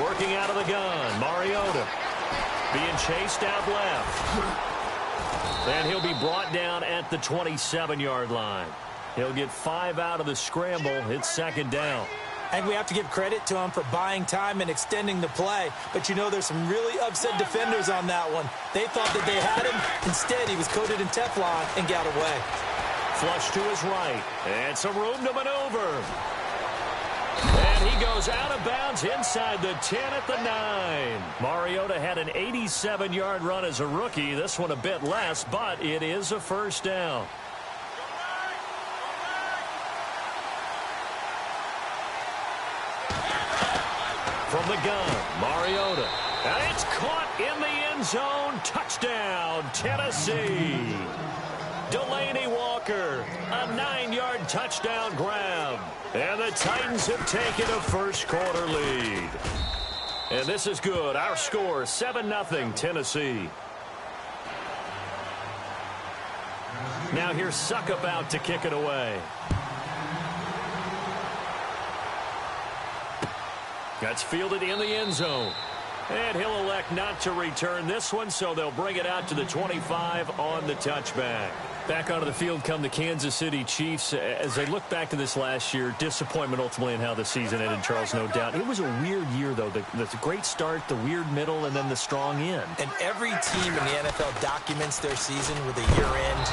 Working out of the gun, Mariota being chased out left. And he'll be brought down at the 27-yard line. He'll get 5 out of the scramble. It's second down. And we have to give credit to him for buying time and extending the play. But, you know, there's some really upset defenders on that one. They thought that they had him. Instead, he was coated in Teflon and got away. Flush to his right. And some room to maneuver. And he goes out of bounds inside the 10 at the 9. Mariota had an 87-yard run as a rookie. This one a bit less, but it is a first down. From the gun, Mariota. And it's caught in the end zone. Touchdown, Tennessee. Delaney Walker, a 9-yard touchdown grab. And the Titans have taken a first-quarter lead. And this is good. Our score, 7-0 Tennessee. Now here's Suckup out to kick it away. That's fielded in the end zone. And he'll elect not to return this one, so they'll bring it out to the 25 on the touchback. Back onto the field come the Kansas City Chiefs. As they look back to this last year, disappointment ultimately in how the season ended, Charles, no doubt. It was a weird year, though. The great start, the weird middle, and then the strong end. And every team in the NFL documents their season with a year-end,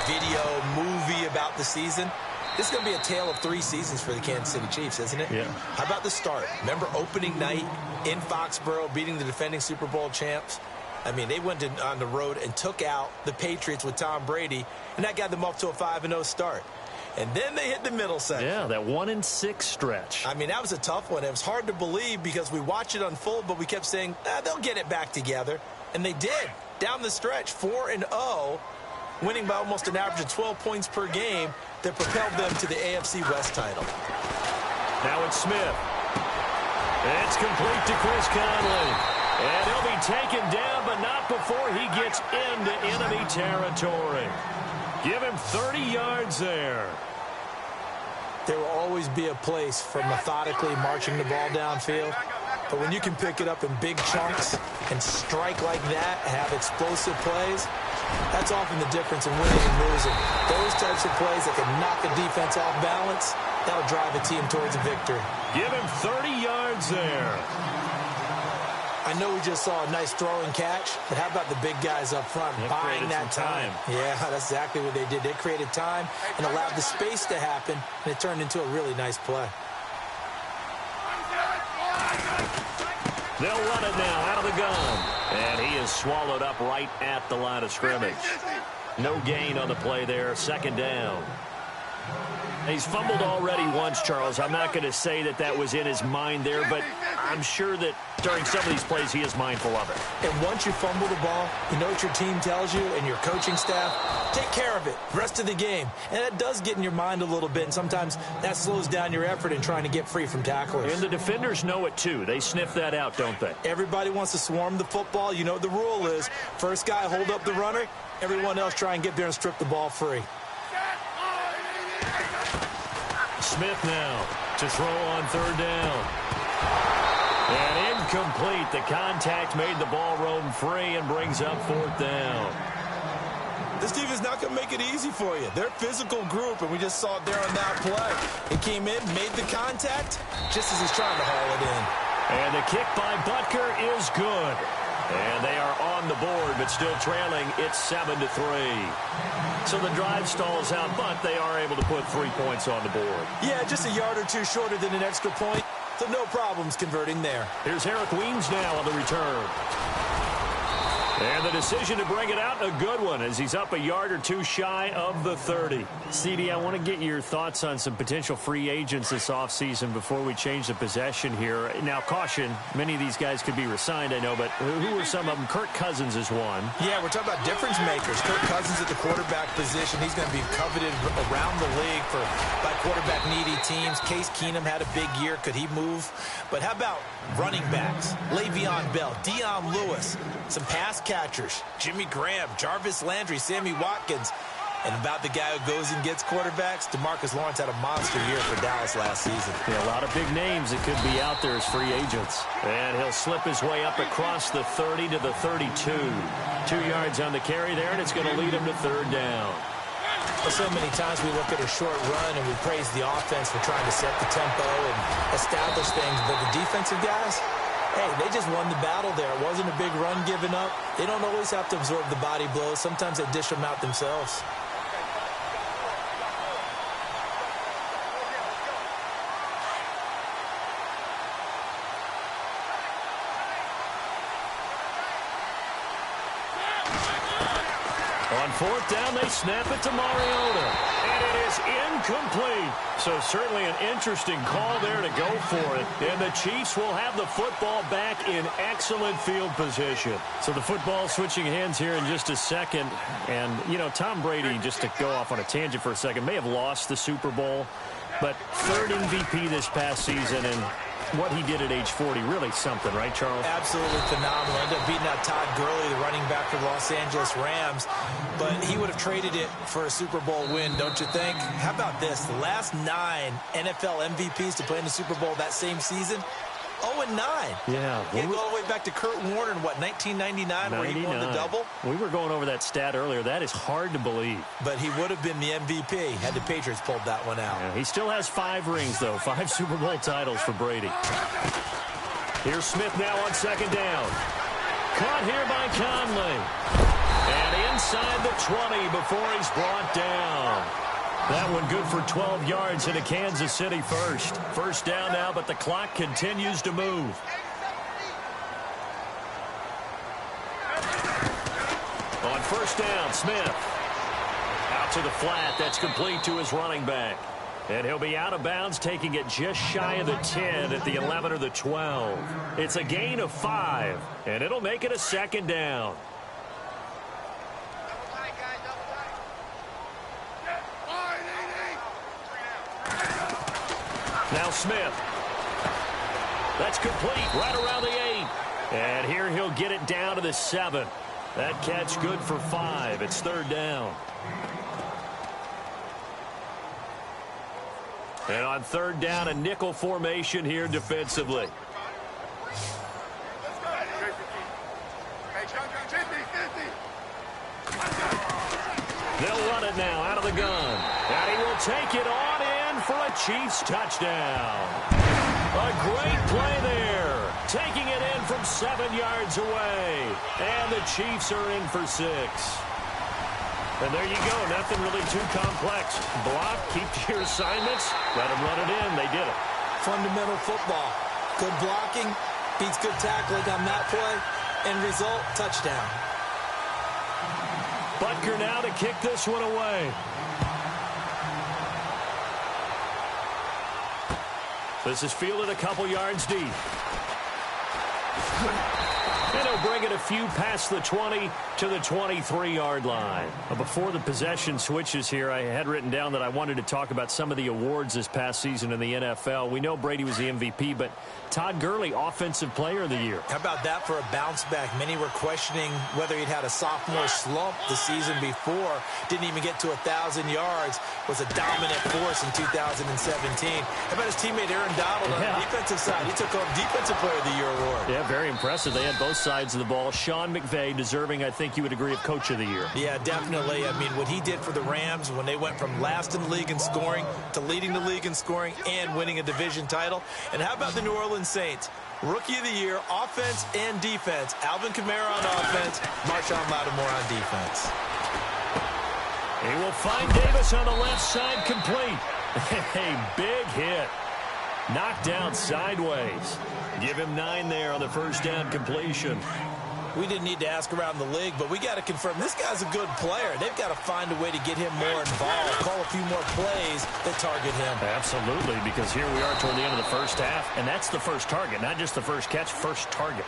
video, movie about the season. This is going to be a tale of 3 seasons for the Kansas City Chiefs, isn't it? Yeah. How about the start? Remember opening night in Foxborough, beating the defending Super Bowl champs? I mean, they went on the road and took out the Patriots with Tom Brady, and that got them up to a 5-0 start. And then they hit the middle section. Yeah, that 1-6 stretch. I mean, that was a tough one. It was hard to believe because we watched it unfold, but we kept saying, they'll get it back together. And they did. Down the stretch, 4-0, winning by almost an average of 12 points per game that propelled them to the AFC West title. Now it's Smith. It's complete to Chris Conley. And he'll be taken down, but not before he gets into enemy territory. Give him 30 yards there. There will always be a place for methodically marching the ball downfield. But when you can pick it up in big chunks and strike like that, have explosive plays, that's often the difference in winning and losing. Those types of plays that can knock a defense off balance, that'll drive a team towards a victory. Give him 30 yards there. I know we just saw a nice throwing catch, but how about the big guys up front buying that time? Yeah, that's exactly what they did. They created time and allowed the space to happen, and it turned into a really nice play. They'll run it now out of the gun. And he is swallowed up right at the line of scrimmage. No gain on the play there. Second down. He's fumbled already once, Charles. I'm not going to say that that was in his mind there, but I'm sure that during some of these plays he is mindful of it. And once you fumble the ball, you know what your team tells you and your coaching staff? Take care of it. Rest of the game. And that does get in your mind a little bit, and sometimes that slows down your effort in trying to get free from tacklers. And the defenders know it, too. They sniff that out, don't they? Everybody wants to swarm the football. You know what the rule is. First guy hold up the runner. Everyone else try and get there and strip the ball free. Smith now to throw on third down. And incomplete. The contact made the ball roam free and brings up fourth down. This team is not going to make it easy for you. They're a physical group, and we just saw it there on that play. He came in, made the contact, just as he's trying to haul it in. And the kick by Butker is good. And they are on the board, but still trailing. It's 7-3. So the drive stalls out, but they are able to put 3 points on the board. Yeah, just a yard or two shorter than an extra point. So no problems converting there. Here's Eric Weems now on the return. And the decision to bring it out, a good one, as he's up a yard or two shy of the 30. CD, I want to get your thoughts on some potential free agents this offseason before we change the possession here. Now, caution, many of these guys could be resigned, I know, but who are some of them? Kirk Cousins is one. Yeah, we're talking about difference makers. Kirk Cousins at the quarterback position. He's going to be coveted around the league by quarterback-needy teams. Case Keenum had a big year. Could he move? But how about running backs? Le'Veon Bell, Dion Lewis, some pass catchers, Jimmy Graham, Jarvis Landry, Sammy Watkins. And about the guy who goes and gets quarterbacks, DeMarcus Lawrence had a monster year for Dallas last season. Yeah, a lot of big names that could be out there as free agents. And he'll slip his way up across the 30 to the 32. 2 yards on the carry there, and it's going to lead him to third down. Well, so many times we look at a short run and we praise the offense for trying to set the tempo and establish things, but the defensive guys, hey, they just won the battle there. It wasn't a big run given up. They don't always have to absorb the body blows. Sometimes they dish them out themselves. On fourth down, they snap it to Mariota. And it is incomplete. So certainly an interesting call there to go for it. And the Chiefs will have the football back in excellent field position. So the football switching hands here in just a second. And, you know, Tom Brady, just to go off on a tangent for a second, may have lost the Super Bowl. But third MVP this past season, and what he did at age 40, really something, right, Charles? Absolutely phenomenal. Ended up beating out Todd Gurley, the running back for the Los Angeles Rams. But he would have traded it for a Super Bowl win, don't you think? How about this? The last 9 NFL MVPs to play in the Super Bowl that same season, 0-9. Yeah. You go all the way back to Kurt Warner in, what, 1999, where he won the double? We were going over that stat earlier. That is hard to believe. But he would have been the MVP had the Patriots pulled that one out. Yeah, he still has 5 rings, though. 5 Super Bowl titles for Brady. Here's Smith now on second down. Caught here by Conley. And inside the 20 before he's brought down. That one good for 12 yards into Kansas City first. First down now, but the clock continues to move. On first down, Smith. Out to the flat. That's complete to his running back. And he'll be out of bounds, taking it just shy of the 10 at the 11 or the 12. It's a gain of 5, and it'll make it a second down. Now Smith. That's complete right around the 8. And here he'll get it down to the 7. That catch good for 5. It's third down. And on third down, a nickel formation here defensively. They'll run it now out of the gun. And he will take it on in for a Chiefs touchdown. A great play there. Taking it in from 7 yards away. And the Chiefs are in for 6. And there you go. Nothing really too complex. Block, keep to your assignments. Let them run it in. They did it. Fundamental football. Good blocking beats good tackling on that play. End result, touchdown. Butker now to kick this one away. This is fielded a couple yards deep. And he'll bring it a few past the 20 to the 23-yard line. Before the possession switches here, I had written down that I wanted to talk about some of the awards this past season in the NFL. We know Brady was the MVP, but Todd Gurley, Offensive Player of the Year. How about that for a bounce back? Many were questioning whether he'd had a sophomore slump the season before. Didn't even get to 1,000 yards. Was a dominant force in 2017. How about his teammate Aaron Donald on the defensive side? He took home Defensive Player of the Year award. Yeah, very impressive. They had both sides of the ball. Sean McVay deserving, I think you would agree, of Coach of the Year. Yeah, definitely. I mean, what he did for the Rams when they went from last in the league in scoring to leading the league in scoring and winning a division title. And how about the New Orleans Saints? Rookie of the Year, offense and defense. Alvin Kamara on offense, Marshawn Lattimore on defense. He will find Davis on the left side, complete. A big hit. Knocked down sideways. Give him 9 there on the first down completion. We didn't need to ask around the league, but we got to confirm this guy's a good player. They've got to find a way to get him more involved, call a few more plays that target him. Absolutely, because here we are toward the end of the first half, and that's the first target, not just the first catch, first target.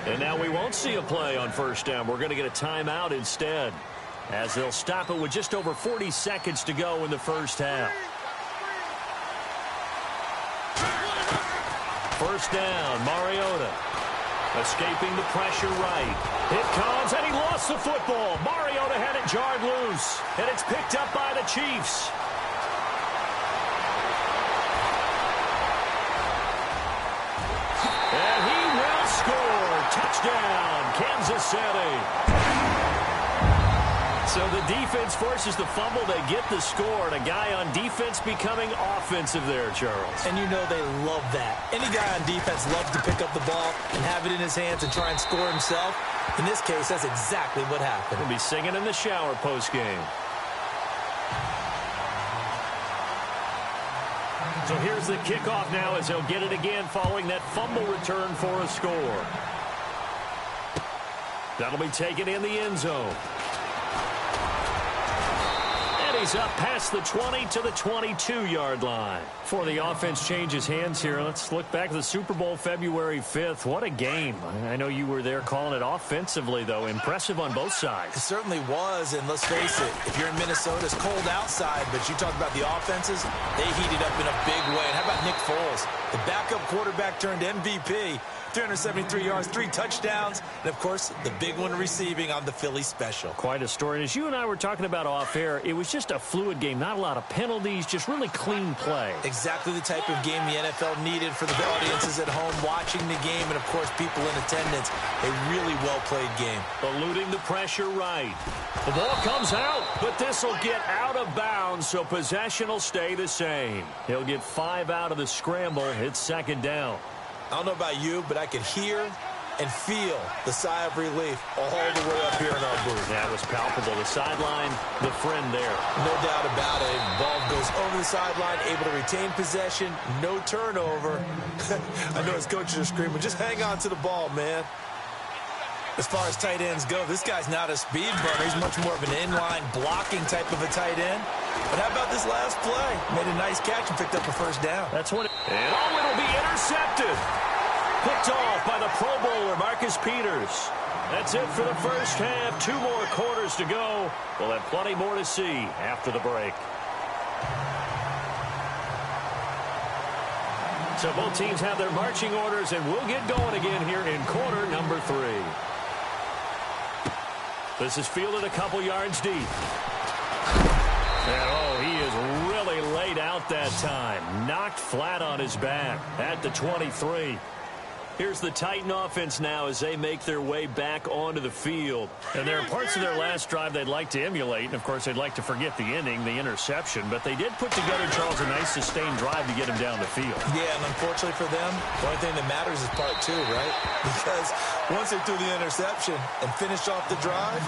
And now we won't see a play on first down. We're going to get a timeout instead, as they'll stop it with just over 40 seconds to go in the first half. First down, Mariota. Escaping the pressure right. It comes, and he lost the football. Mariota had it jarred loose, and it's picked up by the Chiefs. And he will score. Touchdown, Kansas City. So the defense forces the fumble. They get the score, and a guy on defense becoming offensive there, Charles. And you know they love that. Any guy on defense loves to pick up the ball and have it in his hands and try and score himself. In this case, that's exactly what happened. He'll be singing in the shower postgame. So here's the kickoff now as he'll get it again following that fumble return for a score. That'll be taken in the end zone. He's up past the 20 to the 22-yard line. Before the offense changes hands here, let's look back at the Super Bowl February 5th. What a game. I know you were there calling it offensively, though. Impressive on both sides. It certainly was, and let's face it, if you're in Minnesota, it's cold outside, but you talk about the offenses, they heated up in a big way. And how about Nick Foles? The backup quarterback turned MVP. 373 yards, 3 touchdowns, and, of course, the big one receiving on the Philly special. Quite a story. And as you and I were talking about off air, it was just a fluid game. Not a lot of penalties, just really clean play. Exactly the type of game the NFL needed for the audiences at home watching the game and, of course, people in attendance. A really well-played game. Eluding the pressure right. The ball comes out, but this will get out of bounds, so possession will stay the same. He'll get 5 out of the scramble. It's second down. I don't know about you, but I could hear and feel the sigh of relief all the way up here in our booth. That was palpable. The sideline, the friend there. No doubt about it. Ball goes over the sideline, able to retain possession, no turnover. I know his coaches are screaming, just hang on to the ball, man. As far as tight ends go, this guy's not a speed burner. He's much more of an inline blocking type of a tight end. But how about this last play? Made a nice catch and picked up a first down. That's what and it'll be intercepted. Picked off by the Pro Bowler, Marcus Peters. That's it for the first half. 2 more quarters to go. We'll have plenty more to see after the break. So both teams have their marching orders, and we'll get going again here in quarter number 3. This is fielded a couple yards deep. And, oh, he is really laid out that time. Knocked flat on his back at the 23. Here's the Titan offense now as they make their way back onto the field. And there are parts of their last drive they'd like to emulate. And, of course, they'd like to forget the ending, the interception. But they did put together, Charles, a nice sustained drive to get him down the field. Yeah, and unfortunately for them, the only thing that matters is part 2, right? Because once they threw the interception and finished off the drive,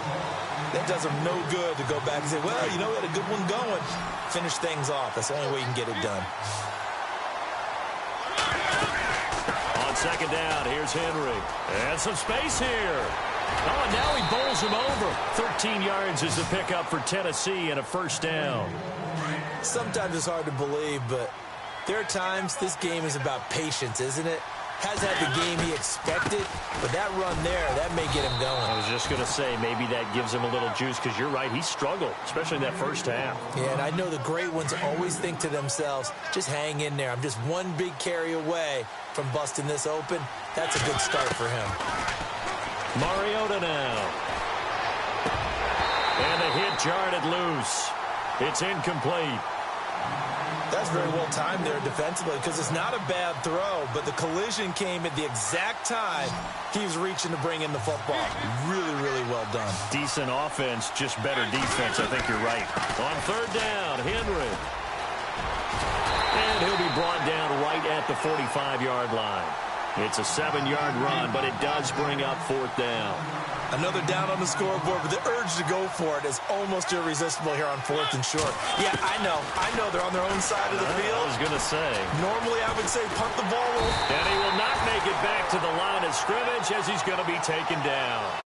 that does them no good to go back and say, well, you know, we had a good one going. Finish things off. That's the only way you can get it done. On second down, here's Henry. And some space here. Oh, and now he bowls him over. 13 yards is the pickup for Tennessee and a first down. Sometimes it's hard to believe, but there are times this game is about patience, isn't it? Has had the game he expected, but that run there, that may get him going. I was just going to say, maybe that gives him a little juice, because you're right, he struggled, especially in that first half. Yeah, and I know the great ones always think to themselves, just hang in there. I'm just one big carry away from busting this open. That's a good start for him. Mariota now. And the hit jarred it loose. It's incomplete. That's very well timed there defensively because it's not a bad throw, but the collision came at the exact time he was reaching to bring in the football. Really, really well done. Decent offense, just better defense. I think you're right. On third down, Henry. And he'll be brought down right at the 45-yard line. It's a 7-yard run, but it does bring up fourth down. Another down on the scoreboard, but the urge to go for it is almost irresistible here on 4th and short. Yeah, I know they're on their own side of the field. I was going to say. Normally, I would say punt the ball. And he will not make it back to the line of scrimmage as he's going to be taken down.